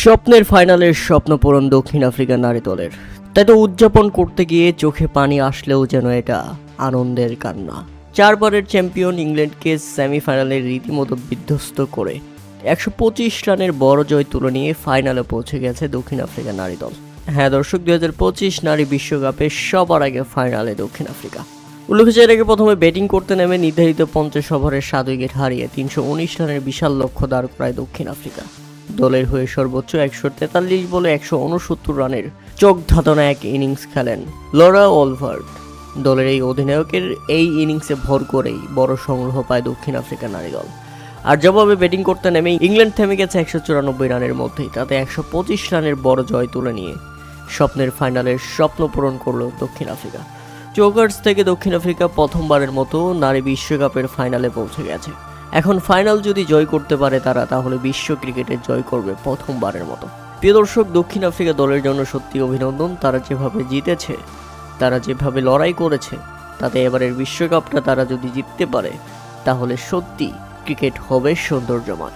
স্বপ্নের ফাইনালের স্বপ্নপূরণ দক্ষিণ আফ্রিকা নারী দলের। তাই তো উদযাপন করতে গিয়ে চোখে পানি আসলেও যেন এটা আনন্দের কান্না। 4 বারের চ্যাম্পিয়ন ইংল্যান্ডকে সেমিফাইনালে রীতিমতো বিধ্বস্ত করে 125 রানের বড় জয় তুলে নিয়ে ফাইনালে পৌঁছে গেছে দক্ষিণ আফ্রিকা নারী দল। হ্যাঁ দর্শক, 2025 নারী বিশ্বকাপে সবার আগে ফাইনালে দক্ষিণ আফ্রিকা। উল্লেখ্য, এর আগে প্রথমে ব্যাটিং করতে নেমে নির্ধারিত 50 ওভারের 7 উইকেট হারিয়ে 319 রানের বিশাল লক্ষ্য দাঁড় করায় দক্ষিণ আফ্রিকা। দলের হয়ে সর্বোচ্চ 143 বলে 169 রানের চোখ ধাঁধানো এক ইনিংস খেলেন লরা ওলভার্ড। দলের এই অধিনায়কের এই ইনিংসে ভর করেই বড় সংগ্রহ পায় দক্ষিণ আফ্রিকা নারী দল। আর জবাবে ব্যাটিং করতে নেমে ইংল্যান্ড থেমে গেছে 194 রানের মধ্যেই, তাতে 125 রানের বড় জয় তুলে নিয়ে স্বপ্নের ফাইনালের স্বপ্ন পূরণ করল দক্ষিণ আফ্রিকা। চোকার্স থেকে দক্ষিণ আফ্রিকা প্রথমবারের মতো নারী বিশ্বকাপের ফাইনালে পৌঁছে গেছে। এখন ফাইনাল যদি জয় করতে পারে তারা, তাহলে বিশ্ব ক্রিকেটে জয় করবে প্রথমবারের মতো। প্রিয় দর্শক, দক্ষিণ আফ্রিকা দলের জন্য সত্যি অভিনন্দন। তারা যেভাবে জিতেছে, তারা যেভাবে লড়াই করেছে, তাতে এবারের বিশ্বকাপটা তারা যদি জিততে পারে তাহলে সত্যি ক্রিকেট হবে সৌন্দর্যময়।